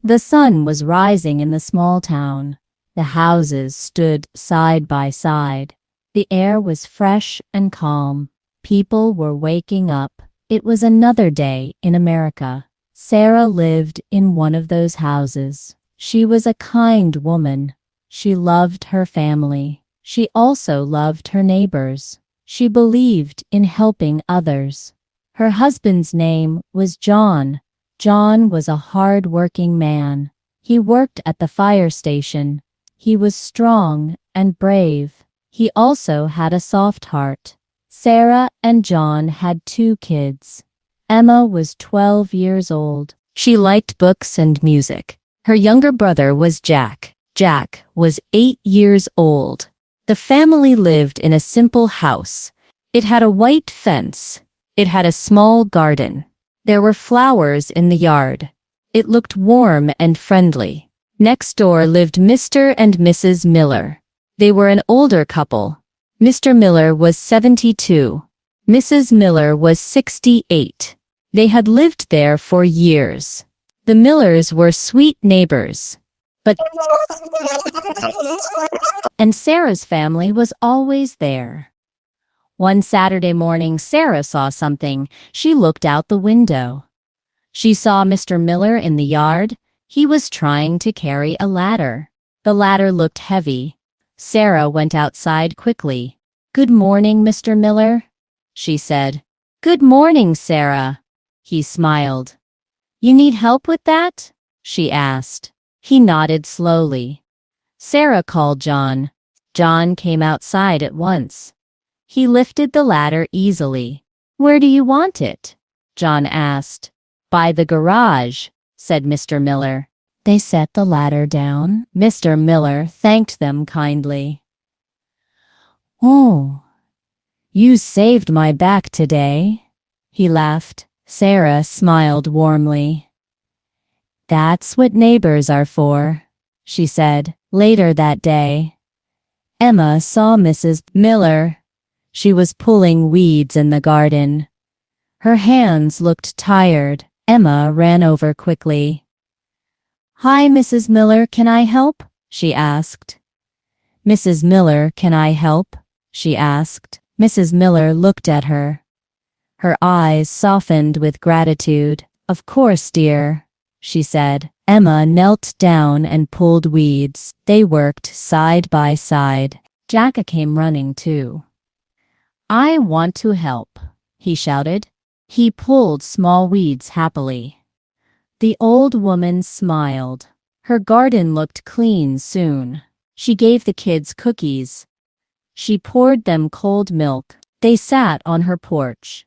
The sun was rising in the small town. The houses stood side by side. The air was fresh and calm. People were waking up. It was another day in America. Sarah lived in one of those houses. She was a kind woman. She loved her family. She also loved her neighbors. She believed in helping others. Her husband's name was John. John was a hard-working man. He worked at the fire station. He was strong and brave. He also had a soft heart. Sarah and John had 2 kids. Emma was 12 years old. She liked books and music. Her younger brother was Jack. Jack was 8 years old. The family lived in a simple house. It had a white fence. It had a small garden. There were flowers in the yard. It looked warm and friendly. Next door lived Mr. and Mrs. Miller. They were an older couple. Mr. Miller was 72. Mrs. Miller was 68. They had lived there for years. The Millers were sweet neighbors. And Sarah's family was always there. One Saturday morning, Sarah saw something. She looked out the window. She saw Mr. Miller in the yard. He was trying to carry a ladder. The ladder looked heavy. Sarah went outside quickly. "Good morning, Mr. Miller," she said. "Good morning, Sarah." He smiled. "You need help with that?" she asked. He nodded slowly. Sarah called John. John came outside at once. He lifted the ladder easily. "Where do you want it?" John asked. "By the garage," said Mr. Miller. They set the ladder down. Mr. Miller thanked them kindly. "Oh, you saved my back today," he laughed. Sarah smiled warmly. "That's what neighbors are for," she said. Later that day, Emma saw Mrs. Miller. She was pulling weeds in the garden. Her hands looked tired. Emma ran over quickly. "Hi, Mrs. Miller, can I help?" she asked. "Mrs. Miller, can I help?" she asked. Mrs. Miller looked at her. Her eyes softened with gratitude. "Of course, dear," she said. Emma knelt down and pulled weeds. They worked side by side. Jacka came running too. "I want to help," he shouted. He pulled small weeds happily. The old woman smiled. Her garden looked clean soon. She gave the kids cookies. She poured them cold milk. They sat on her porch.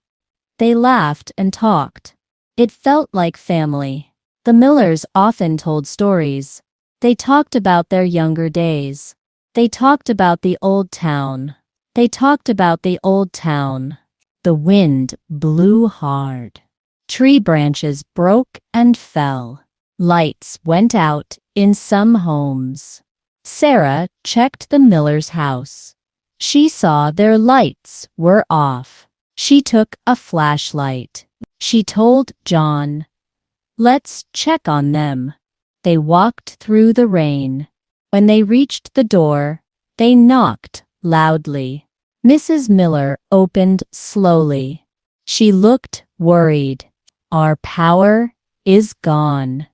They laughed and talked. It felt like family. The Millers often told stories. They talked about their younger days. They talked about the old town. They talked about the old town. The wind blew hard. Tree branches broke and fell. Lights went out in some homes. Sarah checked the Miller's house. She saw their lights were off. She took a flashlight. She told John, "Let's check on them." They walked through the rain. When they reached the door, they knocked loudly. Mrs. Miller opened slowly. She looked worried. "Our power is gone,"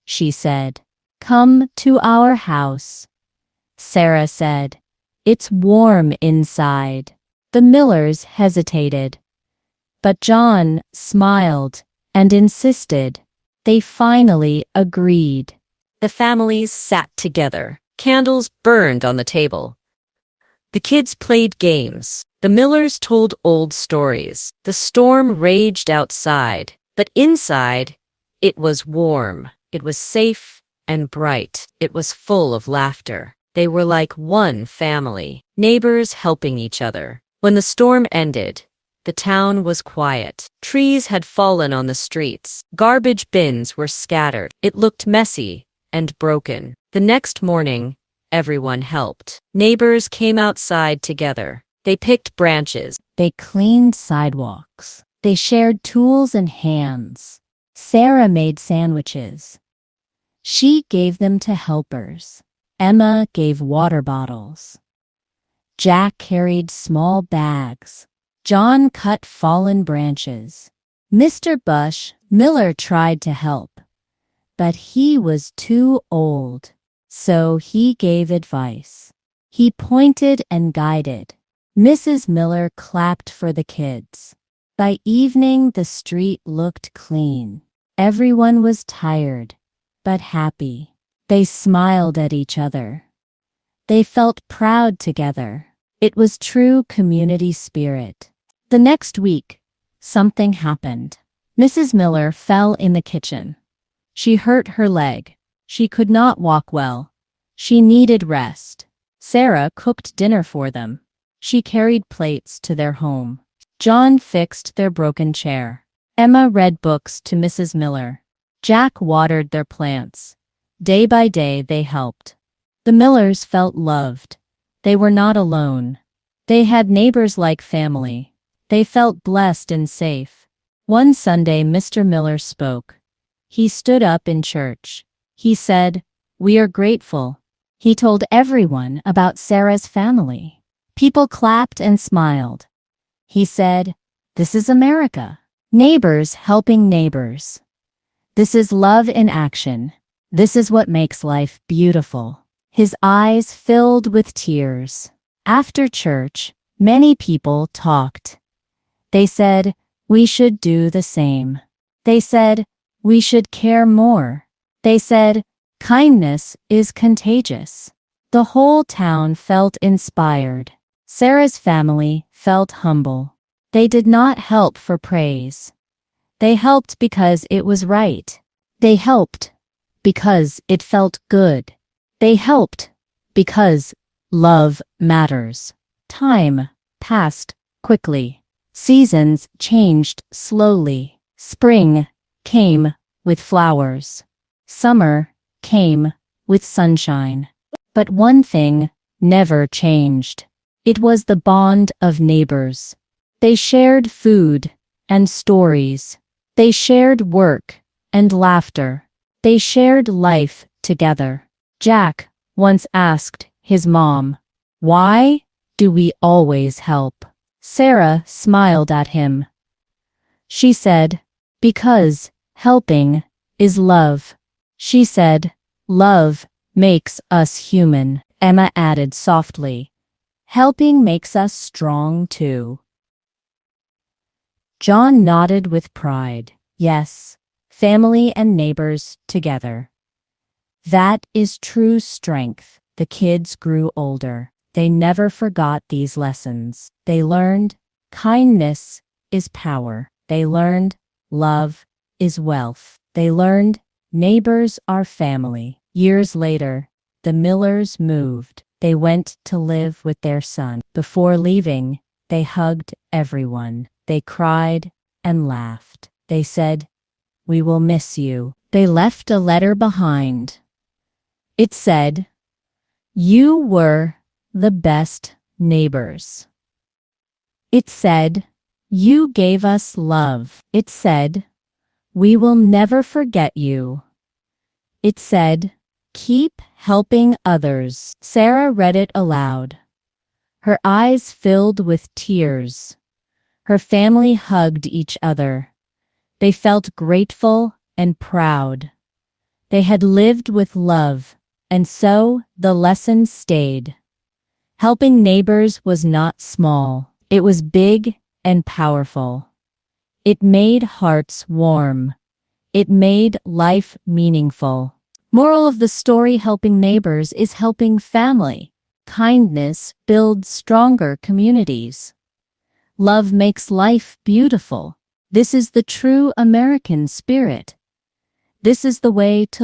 she said. "Come to our house." Sarah said, "It's warm inside." The Millers hesitated. But John smiled and insisted. They finally agreed. The families sat together. Candles burned on the table. The kids played games. The Millers told old stories. The storm raged outside, but inside, it was warm. It was safe and bright. It was full of laughter. They were like one family, neighbors helping each other. When the storm ended, the town was quiet. Trees had fallen on the streets. Garbage bins were scattered. It looked messy and broken. The next morning, everyone helped. Neighbors came outside together. They picked branches. They cleaned sidewalks. They shared tools and hands. Sarah made sandwiches. She gave them to helpers. Emma gave water bottles. Jack carried small bags. John cut fallen branches. Mr. Miller tried to help, but he was too old, so he gave advice. He pointed and guided. Mrs. Miller clapped for the kids. By evening, the street looked clean. Everyone was tired, but happy. They smiled at each other. They felt proud together. It was true community spirit. The next week, something happened. Mrs. Miller fell in the kitchen. She hurt her leg. She could not walk well. She needed rest. Sarah cooked dinner for them. She carried plates to their home. John fixed their broken chair. Emma read books to Mrs. Miller. Jack watered their plants. Day by day they helped. The Millers felt loved. They were not alone. They had neighbors like family. They felt blessed and safe. One Sunday Mr. Miller spoke. He stood up in church. He said, "We are grateful." He told everyone about Sarah's family. People clapped and smiled. He said, "This is America. Neighbors helping neighbors. This is love in action. This is what makes life beautiful." His eyes filled with tears. After church, many people talked. They said, "We should do the same." They said, "We should care more." They said, "Kindness is contagious." The whole town felt inspired. Sarah's family felt humble. They did not help for praise. They helped because it was right. They helped because it felt good. They helped because love matters. Time passed quickly. Seasons changed slowly. Spring came with flowers. Summer came with sunshine. But one thing never changed. It was the bond of neighbors. They shared food and stories. They shared work and laughter. They shared life together. Jack once asked his mom, "Why do we always help?" Sarah smiled at him. She said, "Because helping is love." She said, "Love makes us human." Emma added softly, "Helping makes us strong too." John nodded with pride. Yes, family and neighbors together. That is true strength. The kids grew older. They never forgot these lessons. They learned kindness is power. They learned love is wealth. They learned neighbors are family. Years later, the Millers moved. They went to live with their son. Before leaving, they hugged everyone. They cried and laughed. They said, "We will miss you." They left a letter behind. It said, "You were the best neighbors." It said, "You gave us love." It said, "We will never forget you." It said, "Keep helping others." Sarah read it aloud. Her eyes filled with tears. Her family hugged each other. They felt grateful and proud. They had lived with love, and so the lesson stayed. Helping neighbors was not small. It was big and powerful. It made hearts warm. It made life meaningful. Moral of the story: helping neighbors is helping family. Kindness builds stronger communities. Love makes life beautiful. This is the true American spirit. This is the way to